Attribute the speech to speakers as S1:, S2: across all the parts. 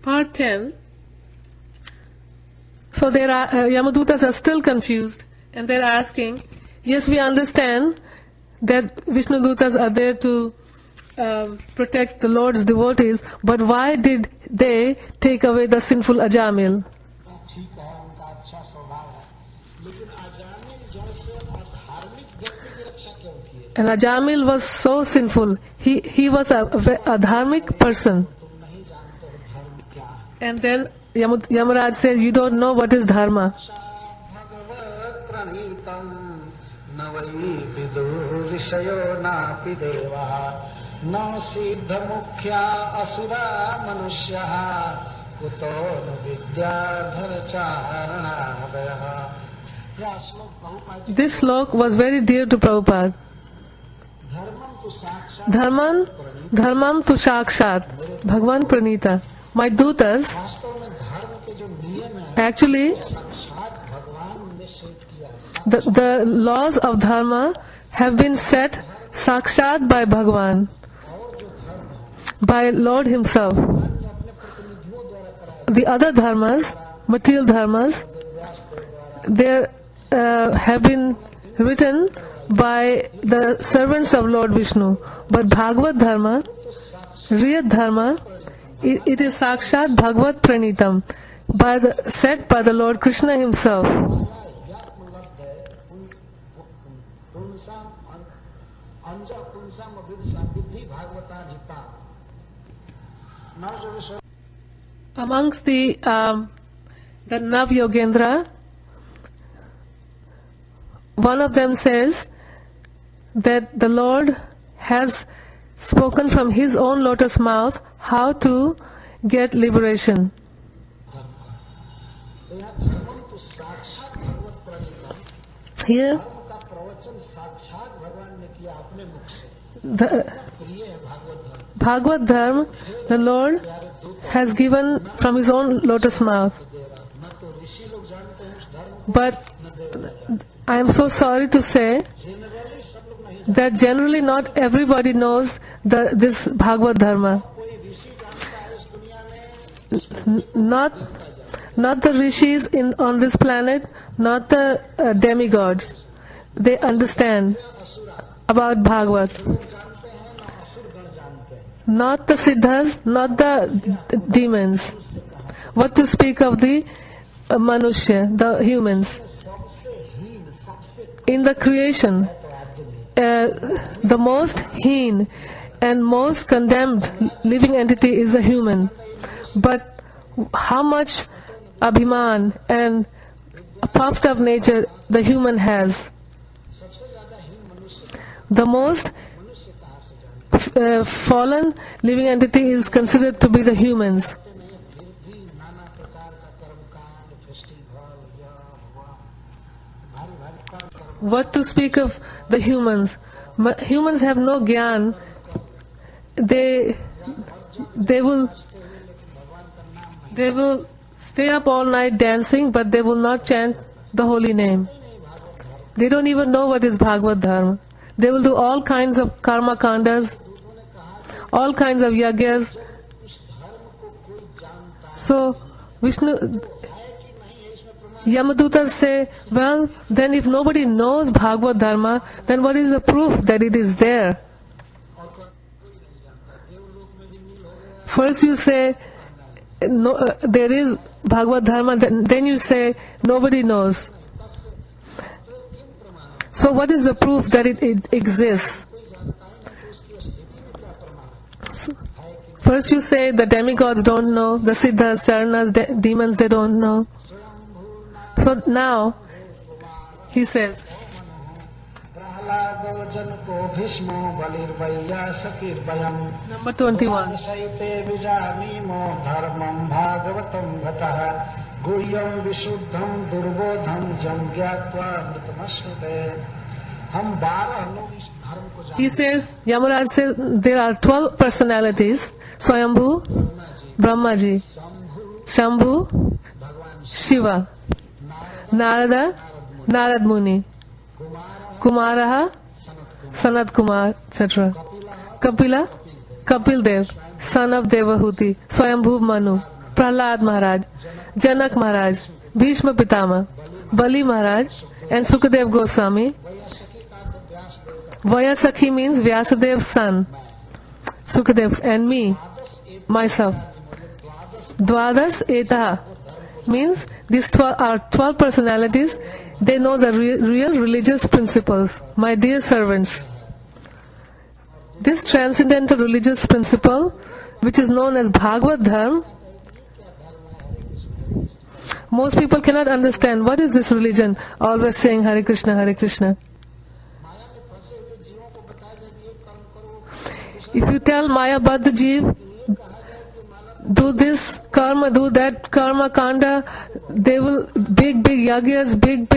S1: Part 10. So there are Yamadutas are still confused, and they're asking, yes, we understand that Vishnu Dutas are there to protect the Lord's devotees, but why did they take away the sinful Ajamil? And Ajamil was so sinful. He was a dharmic person. And then Yamaraj says, you don't know what is dharma. This slok was very dear to Prabhupada. Dharmam tu sakshat, Bhagwan Pranita. My dutas, actually, the laws of dharma have been set sakshat by Bhagwan, by Lord Himself. The other dharmas, material dharmas, they have been written by the servants of Lord Vishnu. But Bhagavad Dharma, real Dharma, it is Sakshat Bhagavad Pranitam, set by the Lord Krishna Himself. Amongst the Nav Yogendra, one of them says that the Lord has spoken from His own lotus mouth how to get liberation. Here, the Bhagavad Dharma, the Lord has given from His own lotus mouth. But I am so sorry to say that generally not everybody knows this Bhagavad Dharma. Not the rishis on this planet, not the demigods. They understand about Bhagavad. Not the siddhas, not the demons. What to speak of the manushya, the humans. In the creation, the most heen and most condemned living entity is a human. But how much abhiman and puffed up nature the human has. The most fallen living entity is considered to be the humans. What to speak of the humans? Humans have no gyan. They will stay up all night dancing, but they will not chant the holy name. They don't even know what is Bhagavad Dharma. They will do all kinds of karma kandas, all kinds of yagyas. So Yamadutas say, well, then if nobody knows Bhagavad Dharma, then what is the proof that it is there? First you say, no, there is Bhagavad Dharma, then you say, nobody knows. So what is the proof that it exists? First you say the demigods don't know, the siddhas, charanas, demons, they don't know. So now, he says, number 21. He says, Yamaraj says, there are 12 personalities: Swayambhu, Brahmaji, Shambhu, Shiva, Narada, Narad Muni, Kumaraha, Sanat Kumar, etc. Kapila, Kapil Dev, son of Devahuti, Swayambhu Manu, Prahlad Maharaj, Janak Maharaj, Bhishma Pitama, Bali Maharaj, and Sukadev Goswami. Vayasakhi means Vyasadev's son, Sukadev, and me, myself. Dvadas Etaha means these 12 are 12 personalities. They know the real religious principles, my dear servants. This transcendental religious principle, which is known as Bhagavad Dharma, most people cannot understand what is this religion, always saying Hare Krishna, Hare Krishna. If you tell Maya Baddha Jeev, do this karma, do that karma kanda, they will, big yagyas, big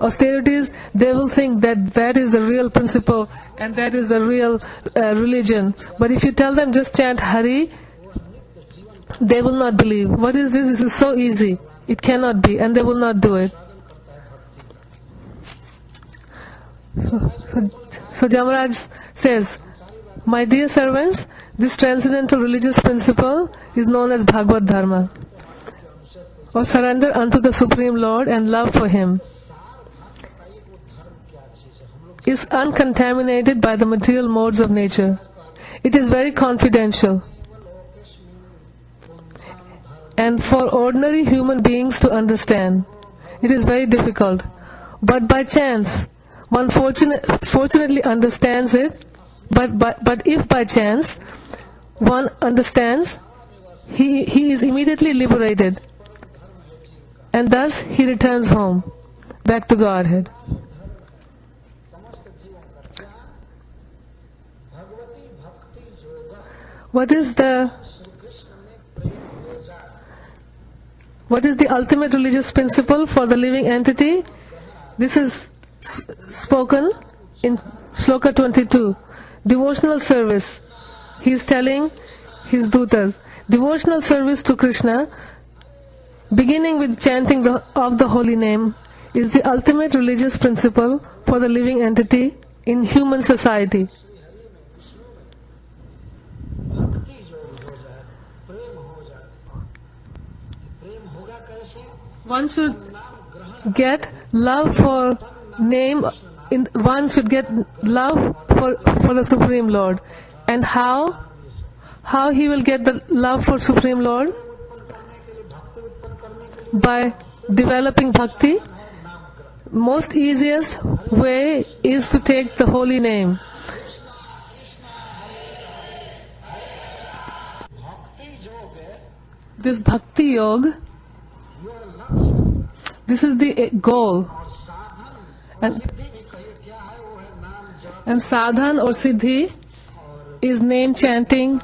S1: austerities, they will think that that is the real principle and that is the real religion. But if you tell them just chant Hari, they will not believe. What is this? This is so easy. It cannot be, and they will not do it. So Jamaraj says, my dear servants, this transcendental religious principle is known as Bhagavad Dharma, or surrender unto the Supreme Lord and love for Him. Is uncontaminated by the material modes of nature. It is very confidential, and for ordinary human beings to understand, it is very difficult. But by chance, one fortunately understands it. But if by chance one understands, he is immediately liberated, and thus he returns home, back to Godhead. What is the ultimate religious principle for the living entity? This is spoken in Shloka 22. Devotional service. He is telling his dutas, devotional service to Krishna, beginning with chanting of the holy name, is the ultimate religious principle for the living entity in human society. One should get love for name. One should get love for the Supreme Lord. And how? How he will get the love for Supreme Lord? By developing bhakti. Most easiest way is to take the holy name. This bhakti yoga, this is the goal. And sadhan or siddhi is name chanting,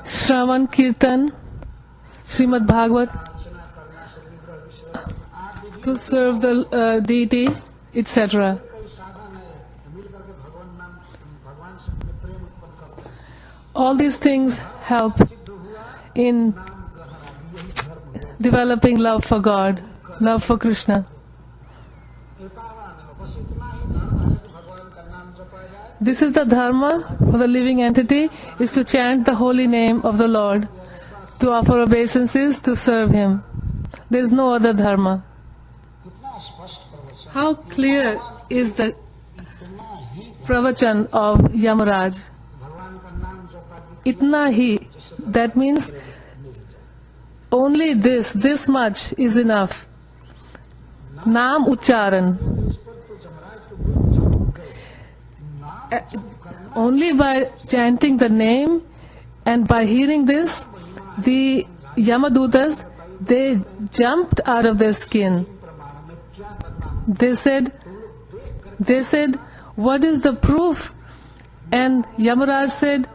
S1: Shravan Kirtan, Srimad Bhagavat, to serve the deity, etc. All these things help in developing love for God, love for Krishna. This is the dharma for the living entity, is to chant the holy name of the Lord, to offer obeisances, to serve Him. There is no other dharma. How clear is the pravachan of Yamaraj? Itna hi, that means only this much is enough. Naam Ucharan. Only by chanting the name and by hearing this, the Yamadutas, they jumped out of their skin. They said, what is the proof? And Yamaraj said,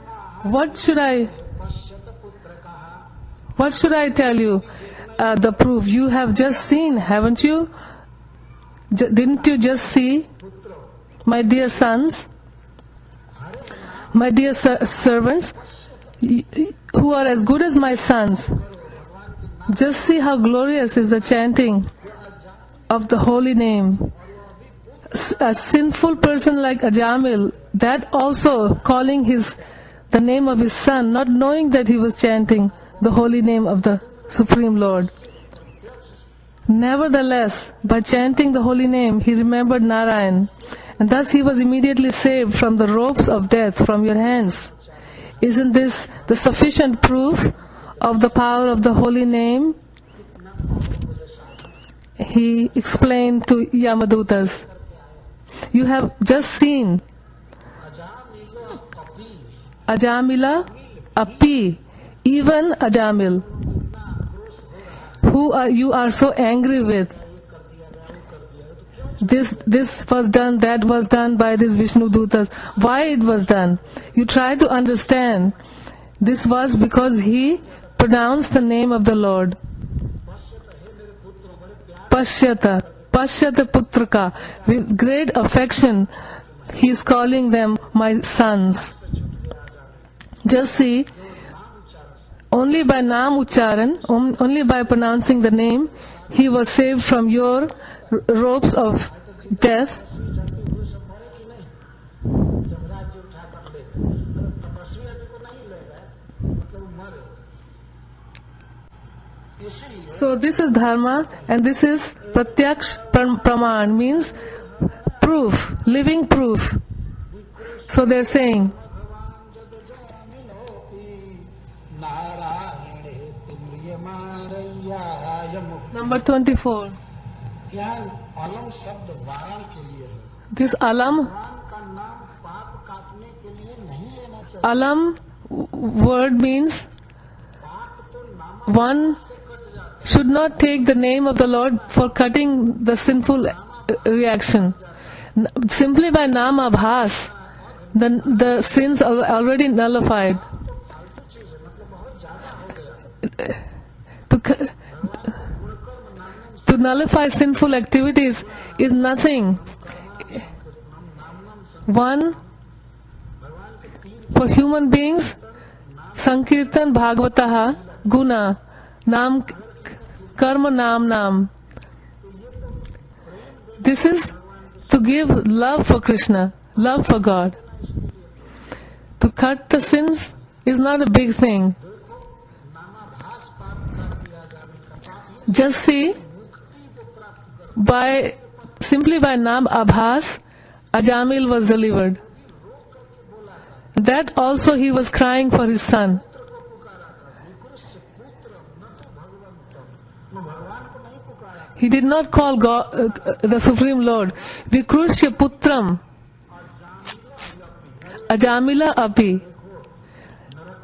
S1: what should I tell you? The proof you have just seen, haven't you? Didn't you just see, my dear sons, my dear servants, who are as good as my sons? Just see how glorious is the chanting of the holy name. A sinful person like Ajamil, that also calling the name of his son, not knowing that he was chanting the holy name of the Supreme Lord. Nevertheless, by chanting the holy name, he remembered Narayan, and thus he was immediately saved from the ropes of death from your hands. Isn't this the sufficient proof of the power of the holy name? He explained to Yamadutas. You have just seen Ajamila, Api, even Ajamil, who you are so angry with. This was done, that was done by these Vishnu Dutas. Why it was done? You try to understand. This was because he pronounced the name of the Lord. Pashyata Putraka. With great affection, he is calling them my sons. Just see, only by Naam Ucharan, only by pronouncing the name, he was saved from your ropes of death. So this is dharma and this is pratyaksh praman, means proof, living proof. So they're saying, number 24. This alam word means one should not take the name of the Lord for cutting the sinful reaction. Simply by nama bhas, the sins are already nullified. To nullify sinful activities is nothing. One, for human beings, Sankirtan Bhagavataha Guna, Nam Karma Nam. This is to give love for Krishna, love for God. To cut the sins is not a big thing. Just see, simply by Nam Abhas, Ajamil was delivered. That also he was crying for his son. He did not call God, the Supreme Lord, Vikrushya Putram, Ajamila Api.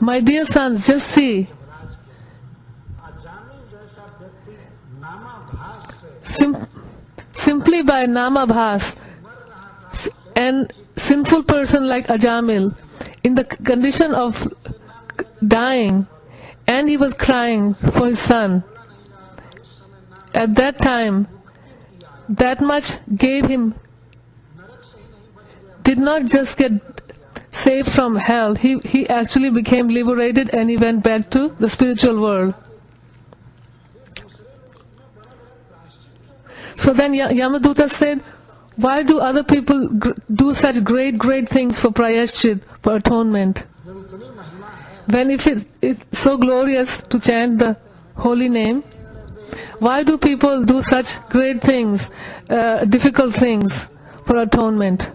S1: My dear sons, just see, simply by Namabhas, and sinful person like Ajamil, in the condition of dying, and he was crying for his son. At that time, that much gave him, did not just get saved from hell, he actually became liberated and he went back to the spiritual world. So then Yamaduta said, why do other people do such great things for prayashchit, for atonement? When if it's so glorious to chant the holy name, why do people do such great things, difficult things for atonement?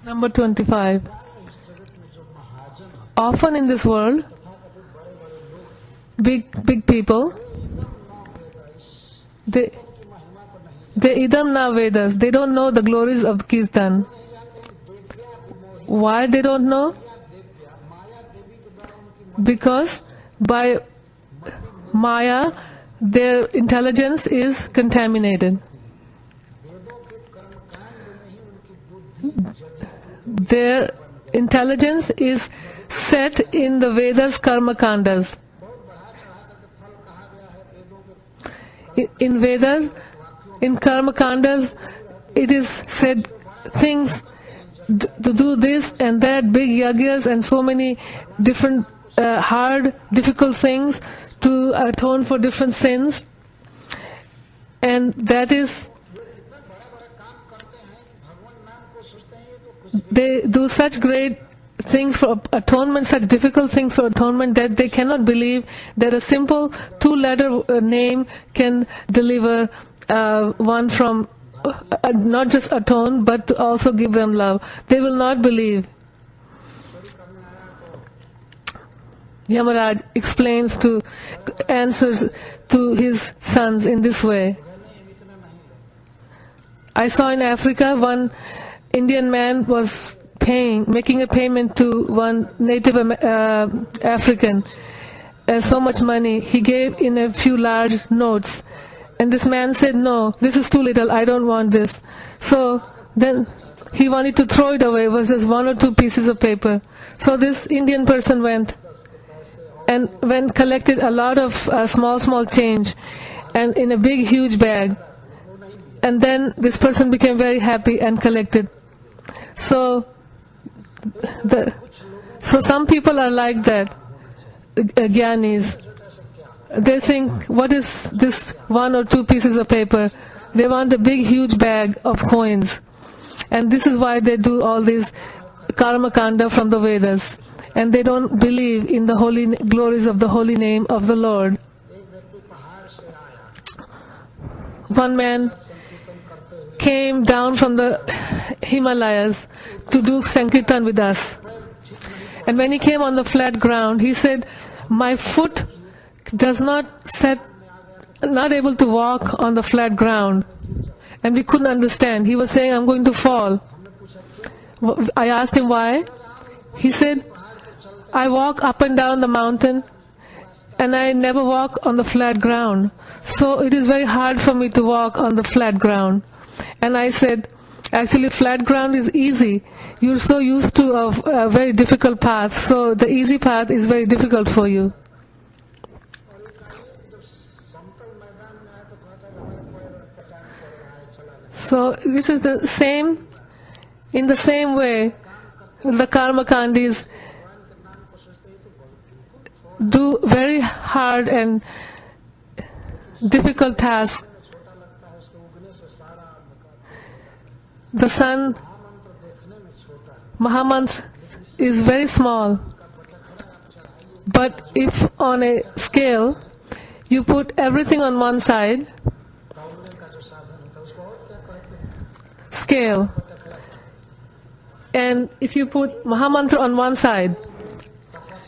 S1: Number 25. Often in this world, big people, they idam na Vedas, they don't know the glories of Kirtan. Why they don't know? Because by Maya, their intelligence is contaminated. Their intelligence is set in the Vedas Karma Kandas. In Vedas, in Karma Kandas, it is said things to do this and that, big yagyas and so many different hard, difficult things to atone for different sins, and that is, they do such great things for atonement, such difficult things for atonement, that they cannot believe that a simple two-letter name can deliver one from not just atone but to also give them love. They will not believe. Yamaraj answers to his sons in this way. I saw in Africa one Indian man was making a payment to one native African, so much money. He gave in a few large notes, and this man said, "No, this is too little, I don't want this." So then he wanted to throw it away. It was just one or two pieces of paper. So this Indian person went and collected a lot of small change, and in a big huge bag. And then this person became very happy and collected. So some people are like that, Gyanis. They think, what is this one or two pieces of paper? They want a big huge bag of coins. And this is why they do all these karma kanda from the Vedas. And they don't believe in the holy glories of the holy name of the Lord. One man came down from the Himalayas to do Sankirtan with us. And when he came on the flat ground, he said, "My foot does not able to walk on the flat ground." And we couldn't understand. He was saying, "I'm going to fall." I asked him why. He said, "I walk up and down the mountain and I never walk on the flat ground. So it is very hard for me to walk on the flat ground." And I said, "Actually, flat ground is easy. You're so used to a very difficult path, so the easy path is very difficult for you." So this is in the same way, the karma kandis do very hard and difficult tasks. The sun, Mahamantra, is very small, but if on a scale you put everything on one side, scale, and if you put Mahamantra on one side,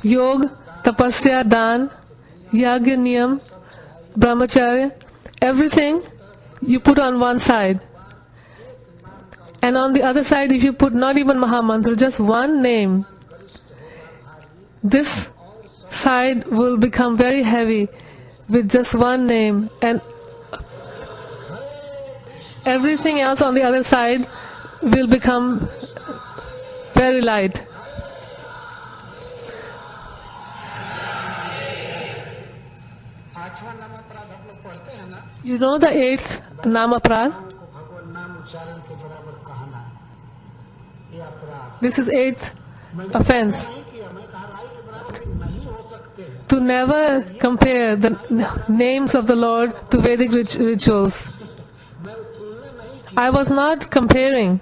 S1: Yog, Tapasya, Dan, Yagya, Niyam, Brahmacharya, everything you put on one side. And on the other side, if you put not even Mahamantra, just one name, this side will become very heavy with just one name, and everything else on the other side will become very light. You know the 8th Namaprad? This is 8th offense. To never compare the names of the Lord to Vedic rituals. I was not comparing.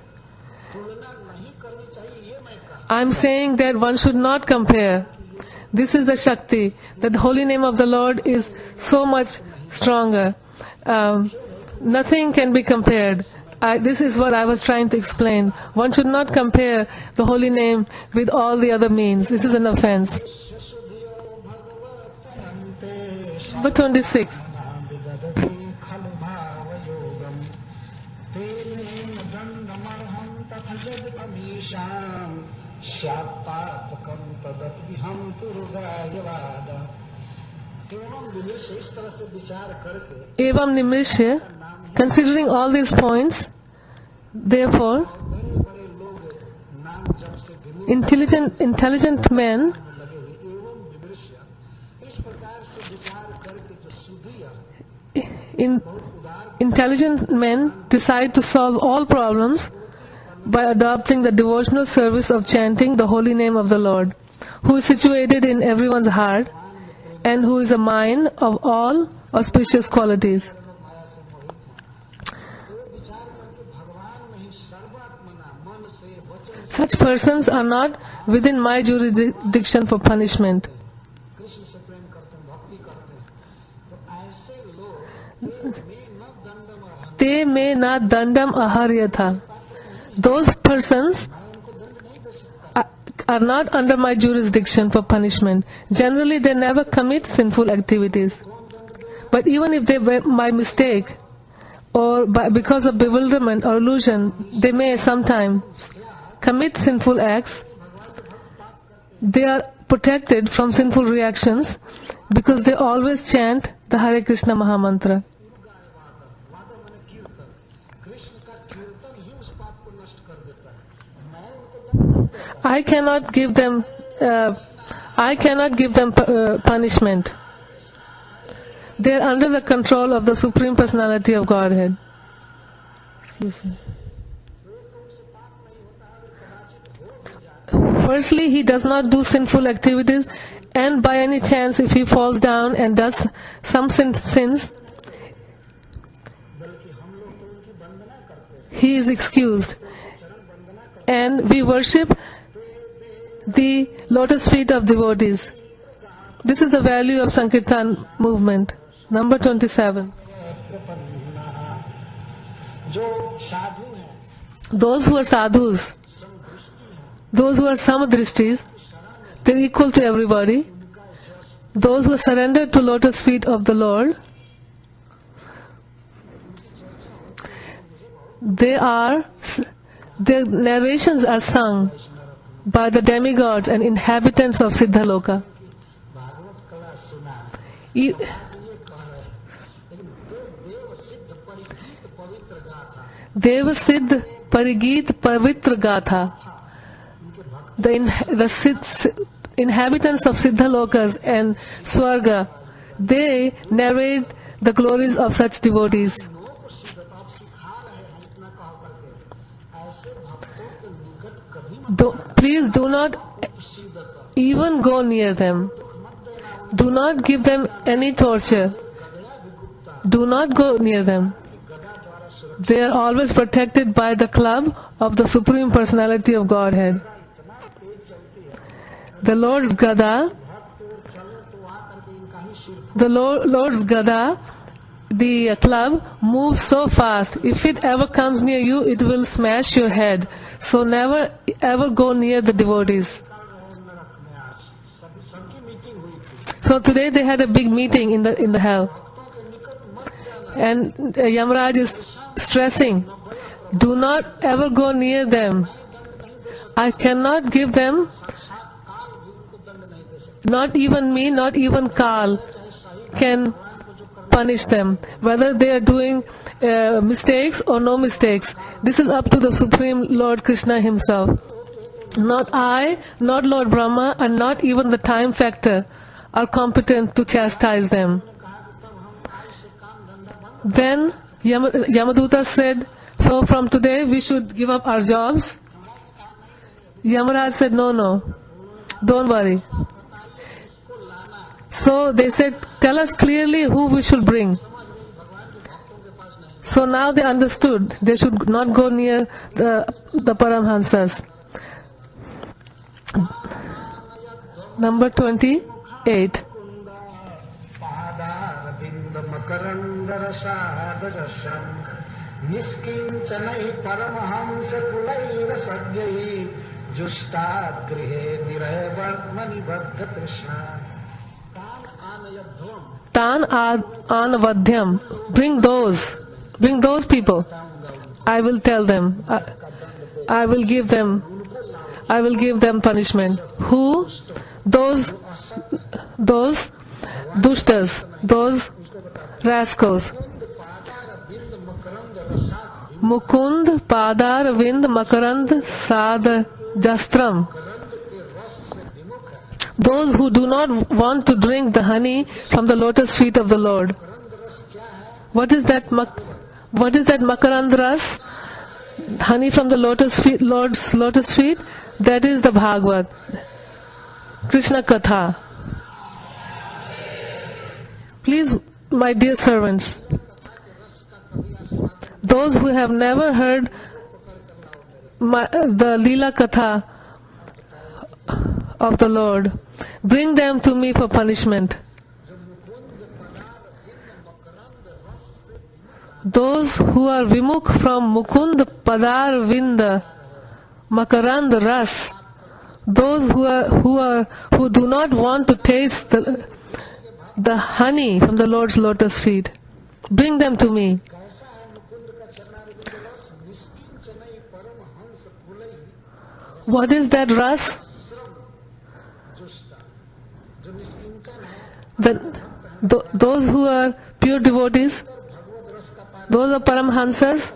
S1: I'm saying that one should not compare. This is the Shakti, that the holy name of the Lord is so much stronger. Nothing can be compared. This is what I was trying to explain. One should not compare the holy name with all the other means. This is an offense. Number 26. Evam Nimrishya, considering all these points, therefore, intelligent men decide to solve all problems by adopting the devotional service of chanting the holy name of the Lord, who is situated in everyone's heart and who is a mine of all auspicious qualities. Such persons are not within my jurisdiction for punishment. Te me na dandam aharyatha. Those persons are not under my jurisdiction for punishment. Generally, they never commit sinful activities. But even if they were by mistake or because of bewilderment or illusion, they may sometimes commit sinful acts. They are protected from sinful reactions because they always chant the Hare Krishna Mahamantra. I cannot give them punishment. They are under the control of the Supreme Personality of Godhead. Excuse me. Firstly, he does not do sinful activities, and by any chance, if he falls down and does some sins, he is excused. And we worship the lotus feet of devotees. This is the value of Sankirtan movement. Number 27. Those who are sadhus, those who are samadrishtis, they are equal to everybody. Those who are surrendered to lotus feet of the Lord, their narrations are sung by the demigods and inhabitants of Siddhaloka. Deva Siddh Parigit Pavitra Gatha. The inhabitants of Siddhalokas and Swarga, they narrate the glories of such devotees. Please do not even go near them. Do not give them any torture. Do not go near them. They are always protected by the club of the Supreme Personality of Godhead. The Lord's Gada, the club moves so fast. If it ever comes near you, it will smash your head. So never ever go near the devotees. So today they had a big meeting in the hell, and Yamaraj is stressing, do not ever go near them. I cannot give them, not even me, not even Kal can punish them, whether they are doing mistakes or no mistakes. This is up to the Supreme Lord Krishna himself. Not I, not Lord Brahma, and not even the time factor are competent to chastise them. Then Yamaduta said, so from today we should give up our jobs. Yamaraj said, no, don't worry. So they said, tell us clearly who we should bring. So now they understood they should not go near the Paramhansas. Number 28. Tan Anavadhyam. Bring those people. I will tell them. I will give them punishment. Who? Those dushtas, those rascals. Mukund Padar Vind Makarand Sad Jastram. Those who do not want to drink the honey from the lotus feet of the Lord. What is that Makarand Ras? Honey from the Lord's lotus feet? That is the Bhagavad, Krishna Katha. Please, my dear servants, those who have never heard the Leela Katha of the Lord, bring them to me for punishment. Those who are vimukh from Mukund Padar Vinda Makarand Ras, those who do not want to taste the honey from the Lord's lotus feet, bring them to me. What is that ras? Those who are pure devotees, those are Paramhansas,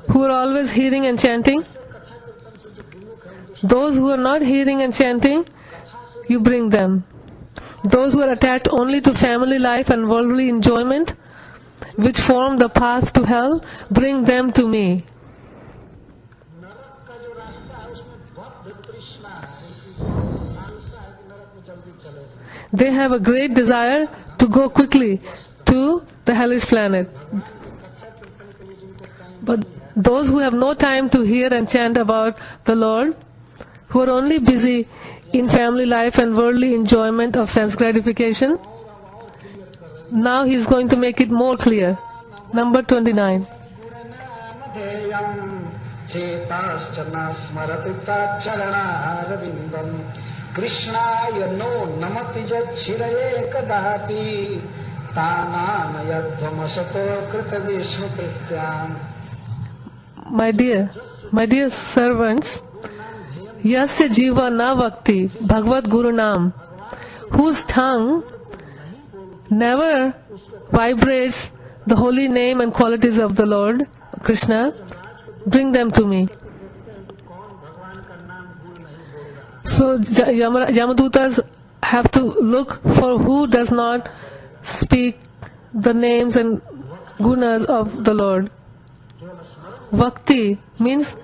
S1: who are always hearing and chanting. Those who are not hearing and chanting, you bring them. Those who are attached only to family life and worldly enjoyment, which form the path to hell, bring them to me. They have a great desire to go quickly to the hellish planet. But those who have no time to hear and chant about the Lord, who are only busy in family life and worldly enjoyment of sense gratification, now he is going to make it more clear. Number 29.
S2: Krishnaya no namati jat shiraye kadapi tanam yadhamasato krita vishnu krityam.
S1: My dear servants, yasya jiva na bhakti bhagavad guru nam, whose tongue never vibrates the holy name and qualities of the Lord Krishna, bring them to me. So Yamadutas have to look for who does not speak the names and gunas of the Lord. Bhakti means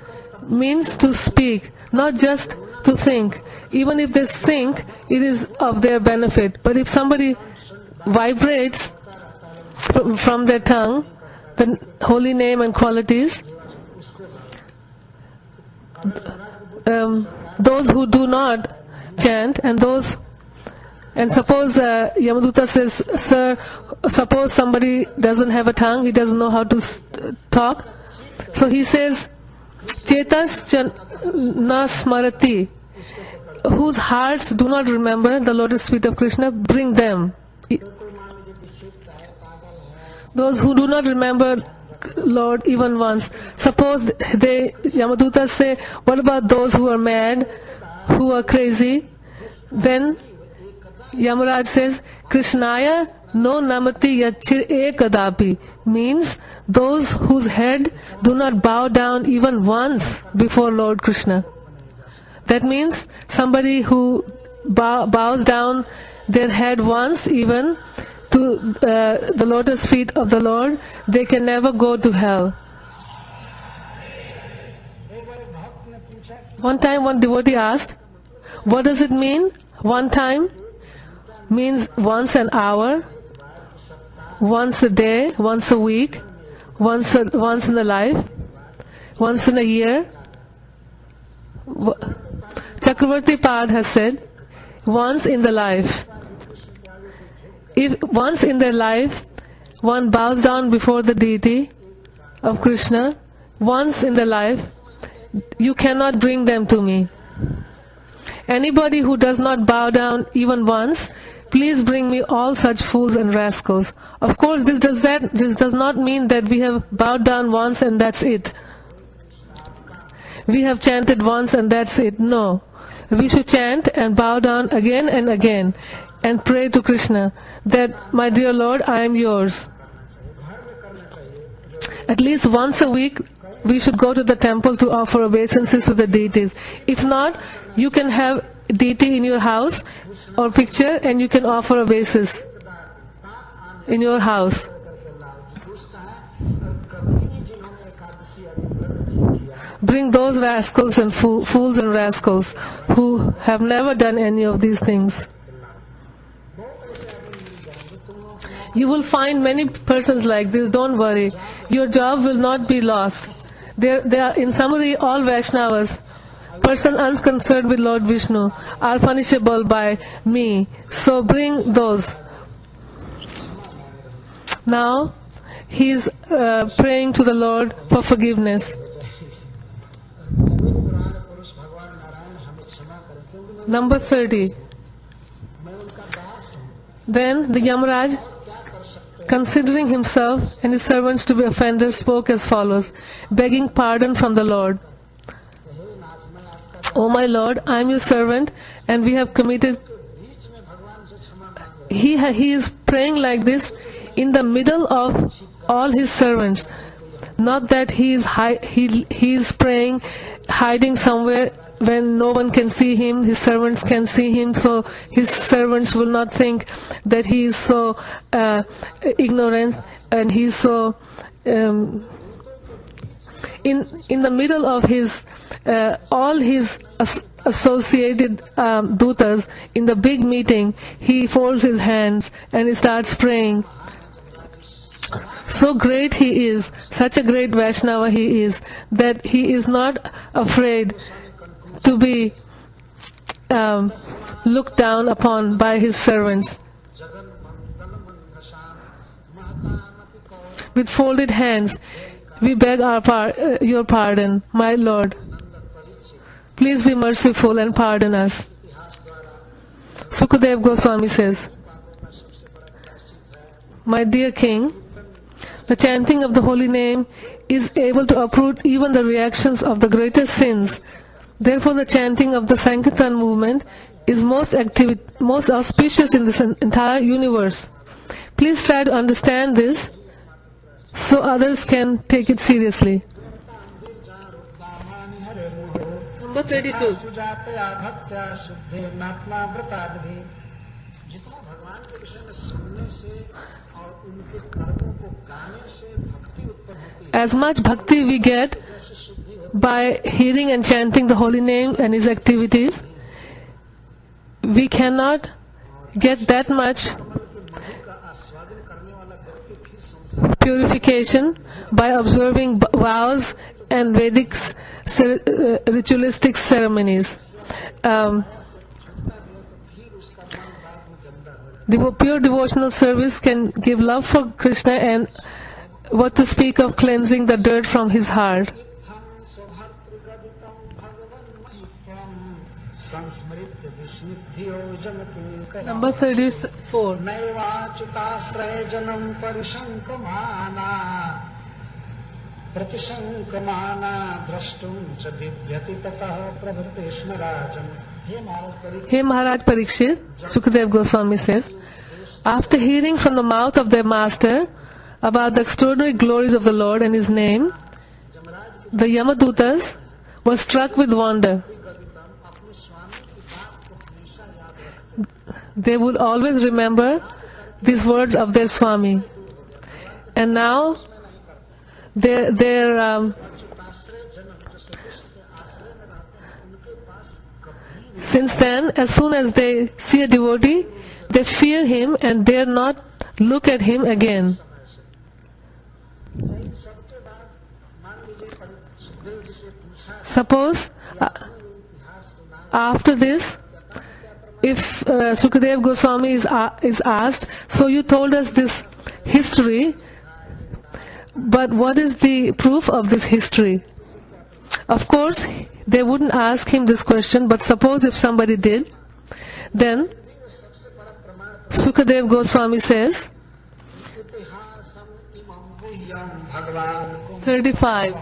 S1: to speak, not just to think. Even if they think, it is of their benefit. But if somebody vibrates from their tongue the holy name and qualities, those who do not chant and suppose Yamaduta says, sir, suppose somebody doesn't have a tongue, he doesn't know how to talk. So he says, Chetas na smarati, whose hearts do not remember the lotus feet of Krishna, bring them. Those who do not remember Lord even once. Suppose Yamadutas say, what about those who are mad, who are crazy? Then Yamaraj says, Krishnaya no namati yachir ekadapi, means those whose head do not bow down even once before Lord Krishna. That means somebody who bows down their head once even to the lotus feet of the Lord, they can never go to hell. One time one devotee asked, what does it mean? One time means once an hour, once a day, once a week, once in a life, once in a year. Chakravarti Pad has said, once in the life. If once in their life one bows down before the deity of Krishna, once in their life, you cannot bring them to me. Anybody who does not bow down even once, please bring me all such fools and rascals. Of course, this does not mean that we have bowed down once and that's it. We have chanted once and that's it. No. We should chant and bow down again and again and pray to Krishna that, my dear Lord, I am yours. At least once a week, we should go to the temple to offer obeisances to the deities. If not, you can have deity in your house or picture and you can offer obeisance in your house. Bring those rascals and fools and rascals who have never done any of these things. You will find many persons like this. Don't worry. Your job will not be lost. They are, in summary, all Vaishnavas, person unconcerned with Lord Vishnu, are punishable by me. So bring those. Now, he is praying to the Lord for forgiveness. Number 30. Then the Yamaraj, considering himself and his servants to be offenders, spoke as follows, begging pardon from the Lord. O my Lord, I am your servant, and we have committed. He is praying like this in the middle of all his servants. Not that he is praying hiding somewhere when no one can see him, his servants can see him, so his servants will not think that he is so ignorant and he is so in the middle of his all his associated dutas in the big meeting. He folds his hands and he starts praying. So great he is, such a great Vaishnava he is, that he is not afraid to be looked down upon by his servants. With folded hands, we beg your pardon, my Lord. Please be merciful and pardon us. Sukadev Goswami says, my dear king, the chanting of the holy name is able to uproot even the reactions of the greatest sins. Therefore, the chanting of the Sankirtan movement is most auspicious in this entire universe. Please try to understand this so others can take it seriously. Number 32. As much bhakti we get by hearing and chanting the holy name and his activities, we cannot get that much purification by observing vows and Vedic ritualistic ceremonies. The pure devotional service can give love for Krishna, and what to speak of cleansing the dirt from his heart. Number 34. Hey Maharaj Parikshit, Sukadev Goswami says, after hearing from the mouth of their master about the extraordinary glories of the Lord and his name, the Yamadutas were struck with wonder. They would always remember these words of their Swami. And now, since then, as soon as they see a devotee, they fear him and dare not look at him again. Suppose, after this, if Sukadev Goswami is asked, so you told us this history, but what is the proof of this history? Of course, they wouldn't ask him this question, but suppose if somebody did, then Sukadev Goswami says, 35.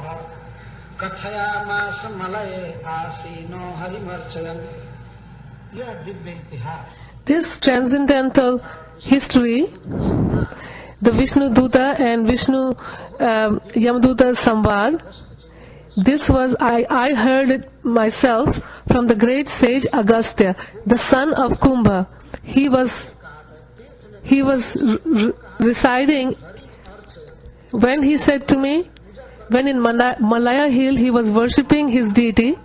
S1: This transcendental history, the Vishnu Duta and Vishnu Yamaduta Samvad, this was, I heard it myself from the great sage Agastya, the son of Kumbha. He was residing, when he said to me, when in Malaya Hill he was worshipping his deity,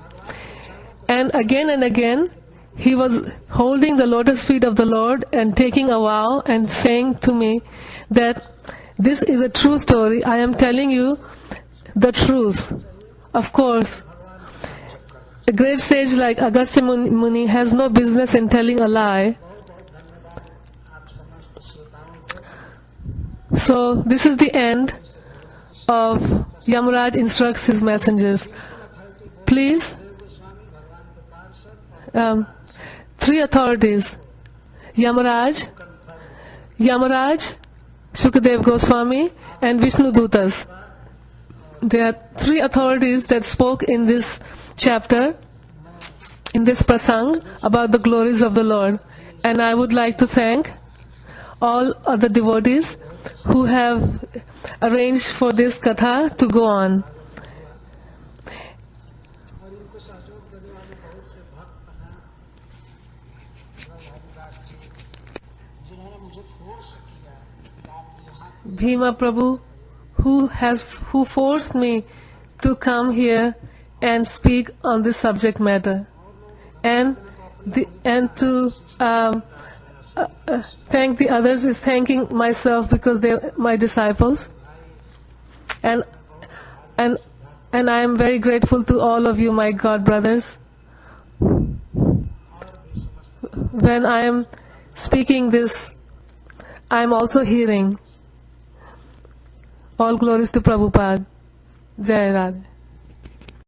S1: and again he was holding the lotus feet of the Lord and taking a vow and saying to me that this is a true story. I am telling you the truth. Of course, a great sage like Agastya Muni has no business in telling a lie. So this is the end of Yamaraj instructs his messengers. Please, three authorities, Yamaraj, Shukadev Goswami, and Vishnu Dutas. There are three authorities that spoke in this chapter, in this prasang, about the glories of the Lord. And I would like to thank all other devotees who have arranged for this katha to go on. Bhima Prabhu, who forced me to come here and speak on this subject matter, and to thank the others is thanking myself because they're my disciples, and I am very grateful to all of you, my God brothers. When I am speaking this, I am also hearing. All glories to Prabhupada. Jai Radhe.